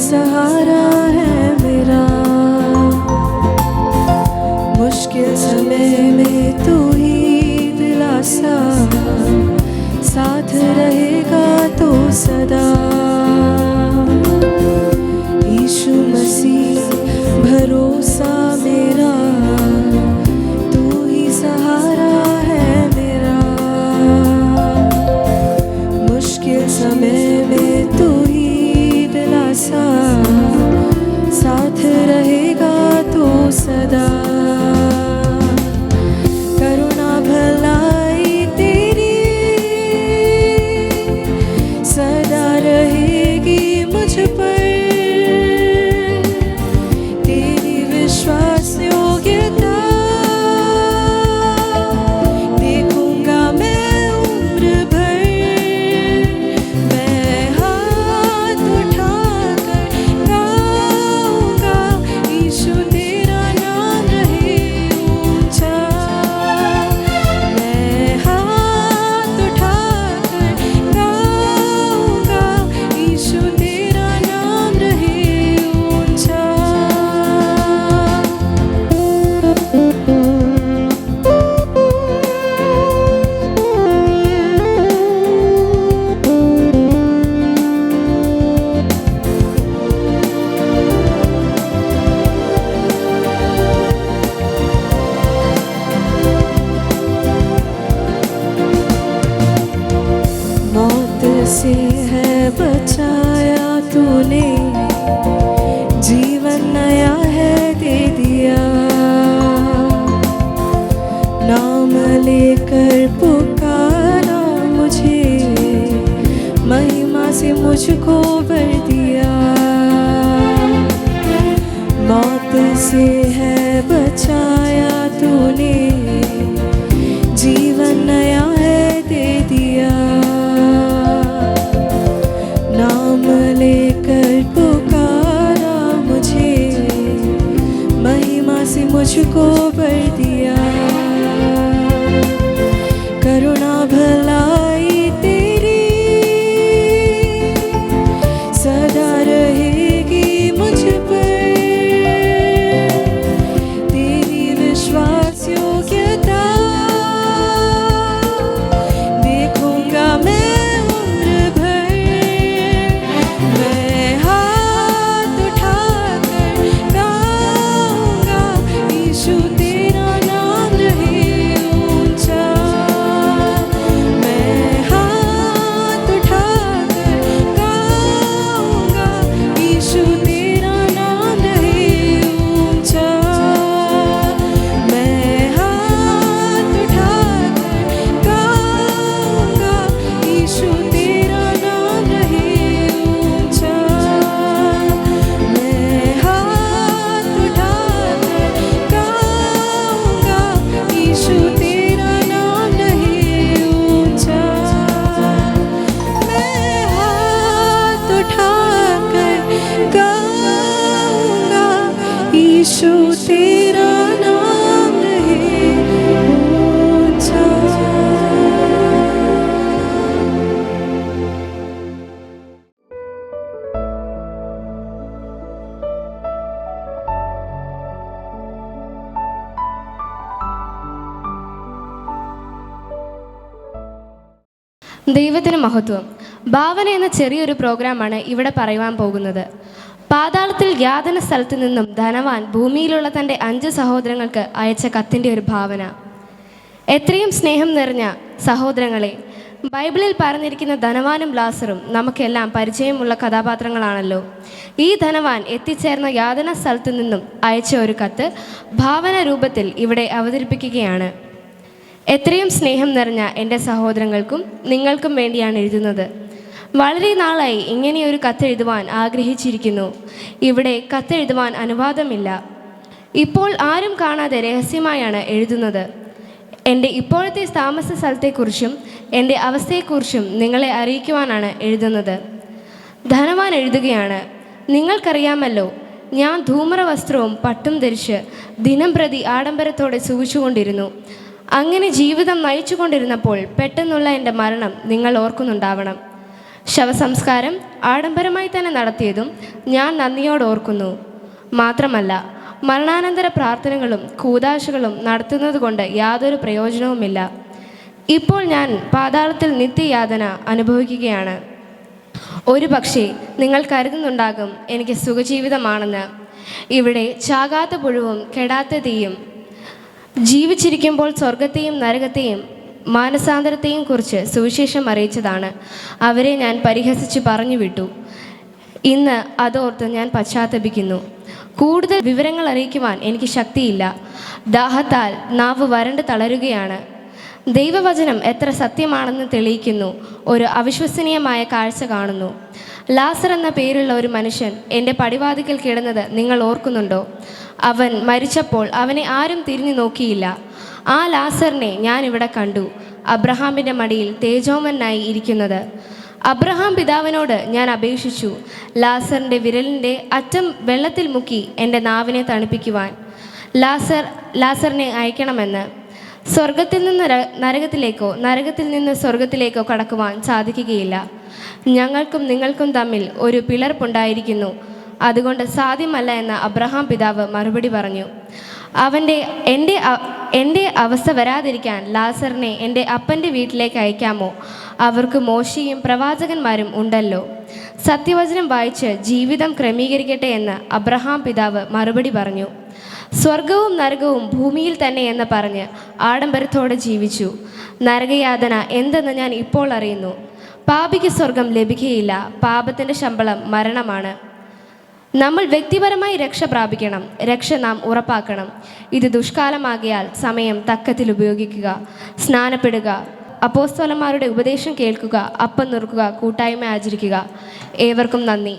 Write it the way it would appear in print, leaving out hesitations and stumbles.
सहारा है मेरा, मुश्किल समय में तू ही दिलासा, साथ रहेगा तो सदा। यीशु मसीह भरोसा मेरा, तू ही सहारा है मेरा, मुश्किल समय में तू ही दिलासा, साथ रहेगा तो सदा। करुणा भलाई तेरी सदा रहेगी मुझ पर, तेरी विश्वास योग्यता देखूंगा मैं उम्र भर। मैं हाथ उठाकर गाऊंगा, यीशु तेरा नाम रहे ऊंचा। मैं हाथ उठाकर गाऊंगा, यीशु तेरा नाम रहे ऊंचा। मौत से है बचाया तूने, जीवन नया है दे दिया। नाम लेकर पुकारा मुझे, महिमा से मुझको भर दिया। मौत से है बचाया तूने, जीवन नया है दे दिया। नाम लेकर पुकारा मुझे, महिमा से मुझको भर दिया। करुणा भलाई तेरी सदा रहेगी मुझ पर, तेरी विश्वास योग्यता देखूंगा मैं उम्र भर। मैं हाथ उठाकर गाऊंगा, यीशु तेरा नाम रहे ऊंचा। मैं हाथ उठाकर गाऊंगा, यीशु तेरा नाम रहे ऊंचा। मैं हाथ उठाकर गाऊंगा, यीशु तेरा नाम रहे ऊंचा। मैं हाथ उठाकर गाऊंगा, यीशु तेरा नाम रहे ऊंचा। मैं हाथ उठाकर गाऊंगा, यीशु तेरा नाम रहे ऊंचा। ദൈവത്തിന് മഹത്വം. ഭാവന എന്ന ചെറിയൊരു പ്രോഗ്രാമാണ് ഇവിടെ പറയുവാൻ പോകുന്നത്. പാതാളത്തിൽ യാതന സ്ഥലത്തു നിന്നും ധനവാൻ ഭൂമിയിലുള്ള തൻ്റെ 5 സഹോദരങ്ങൾക്ക് അയച്ച കത്തിൻ്റെ ഒരു ഭാവന. എത്രയും സ്നേഹം നിറഞ്ഞ സഹോദരങ്ങളെ, ബൈബിളിൽ പറഞ്ഞിരിക്കുന്ന ധനവാനും ലാസറും നമുക്കെല്ലാം പരിചയമുള്ള കഥാപാത്രങ്ങളാണല്ലോ. ഈ ധനവാൻ എത്തിച്ചേർന്ന യാതന സ്ഥലത്തു നിന്നും അയച്ച ഒരു കത്ത് ഭാവന രൂപത്തിൽ ഇവിടെ അവതരിപ്പിക്കുകയാണ്. എത്രയും സ്നേഹം നിറഞ്ഞ എൻ്റെ സഹോദരങ്ങൾക്കും നിങ്ങൾക്കും വേണ്ടിയാണ് എഴുതുന്നത്. വളരെ നാളായി ഇങ്ങനെയൊരു കത്തെഴുതുവാൻ ആഗ്രഹിച്ചിരിക്കുന്നു. ഇവിടെ കത്തെഴുതുവാൻ അനുവാദമില്ല. ഇപ്പോൾ ആരും കാണാതെ രഹസ്യമായാണ് എഴുതുന്നത്. എൻ്റെ ഇപ്പോഴത്തെ താമസ സ്ഥലത്തെക്കുറിച്ചും എൻ്റെ അവസ്ഥയെക്കുറിച്ചും നിങ്ങളെ അറിയിക്കുവാനാണ് എഴുതുന്നത്. ധനവാൻ എഴുതുകയാണ്, നിങ്ങൾക്കറിയാമല്ലോ, ഞാൻ ധൂമ്ര വസ്ത്രവും പട്ടും ധരിച്ച് ദിനം പ്രതി ആഡംബരത്തോടെ സൂക്ഷിച്ചുകൊണ്ടിരുന്നു. അങ്ങനെ ജീവിതം നയിച്ചുകൊണ്ടിരുന്നപ്പോൾ പെട്ടെന്നുള്ള എൻ്റെ മരണം നിങ്ങൾ ഓർക്കുന്നുണ്ടാവണം. ശവസംസ്കാരം ആഡംബരമായി തന്നെ നടത്തിയതും ഞാൻ നന്ദിയോടോർക്കുന്നു. മാത്രമല്ല, മരണാനന്തര പ്രാർത്ഥനകളും കൂദാശകളും നടത്തുന്നതുകൊണ്ട് യാതൊരു പ്രയോജനവുമില്ല. ഇപ്പോൾ ഞാൻ പാതാളത്തിൽ നിത്യയാതന അനുഭവിക്കുകയാണ്. ഒരു പക്ഷേ നിങ്ങൾ കരുതുന്നുണ്ടാകും എനിക്ക് സുഖജീവിതമാണെന്ന്. ഇവിടെ ചാകാത്ത പുഴുവും കെടാത്ത തീയും. ജീവിച്ചിരിക്കുമ്പോൾ സ്വർഗത്തെയും നരകത്തെയും മാനസാന്തരത്തെയും കുറിച്ച് സുവിശേഷം അറിയിച്ചതാണ്. അവരെ ഞാൻ പരിഹസിച്ച് പറഞ്ഞു വിട്ടു. ഇന്ന് അതോർത്ത് ഞാൻ പശ്ചാത്തപിക്കുന്നു. കൂടുതൽ വിവരങ്ങൾ അറിയിക്കുവാൻ എനിക്ക് ശക്തിയില്ല. ദാഹത്താൽ നാവ് വരണ്ട് തളരുകയാണ്. ദൈവവചനം എത്ര സത്യമാണെന്ന് തെളിയിക്കുന്നു. ഒരു അവിശ്വസനീയമായ കാഴ്ച കാണുന്നു. ലാസർ എന്ന പേരുള്ള ഒരു മനുഷ്യൻ എൻ്റെ പടിവാതിക്കൽ കിടന്നത് നിങ്ങൾ ഓർക്കുന്നുണ്ടോ? അവൻ മരിച്ചപ്പോൾ അവനെ ആരും തിരിഞ്ഞു നോക്കിയില്ല. ആ ലാസറിനെ ഞാൻ ഇവിടെ കണ്ടു, അബ്രഹാമിൻ്റെ മടിയിൽ തേജോമനായി ഇരിക്കുന്നത്. അബ്രഹാം പിതാവിനോട് ഞാൻ അപേക്ഷിച്ചു, ലാസറിൻ്റെ വിരലിൻ്റെ അറ്റം വെള്ളത്തിൽ മുക്കി എൻ്റെ നാവിനെ തണുപ്പിക്കുവാൻ ലാസറിനെ അയക്കണമെന്ന്. സ്വർഗത്തിൽ നിന്ന് നരകത്തിലേക്കോ നരകത്തിൽ നിന്ന് സ്വർഗത്തിലേക്കോ കടക്കുവാൻ സാധിക്കുകയില്ല. ഞങ്ങൾക്കും നിങ്ങൾക്കും തമ്മിൽ ഒരു പിളർപ്പുണ്ടായിരിക്കുന്നു, അതുകൊണ്ട് സാധ്യമല്ല എന്ന് അബ്രഹാം പിതാവ് മറുപടി പറഞ്ഞു. എൻ്റെ അവസ്ഥ വരാതിരിക്കാൻ ലാസറിനെ എൻ്റെ അപ്പൻ്റെ വീട്ടിലേക്ക് അയക്കാമോ? അവർക്ക് മോശയും പ്രവാചകന്മാരും ഉണ്ടല്ലോ. സത്യവചനം വായിച്ച് ജീവിതം ക്രമീകരിക്കട്ടെ എന്ന് അബ്രഹാം പിതാവ് മറുപടി പറഞ്ഞു. സ്വർഗവും നരകവും ഭൂമിയിൽ തന്നെ എന്ന് പറഞ്ഞ് ആഡംബരത്തോടെ ജീവിച്ചു. നരകയാതന എന്തെന്ന് ഞാൻ ഇപ്പോൾ അറിയുന്നു. പാപിക്ക് സ്വർഗം ലഭിക്കുകയില്ല. പാപത്തിൻ്റെ ശമ്പളം മരണമാണ്. നമ്മൾ വ്യക്തിപരമായി രക്ഷ പ്രാപിക്കണം. രക്ഷ നാം ഉറപ്പാക്കണം. ഇത് ദുഷ്കാലമാകിയാൽ സമയം തക്കത്തിൽ ഉപയോഗിക്കുക. സ്നാനപ്പെടുക, അപ്പോസ്തലന്മാരുടെ ഉപദേശം കേൾക്കുക, അപ്പം നുറുക്കുക, കൂട്ടായ്മ ആചരിക്കുക. ഏവർക്കും നന്ദി.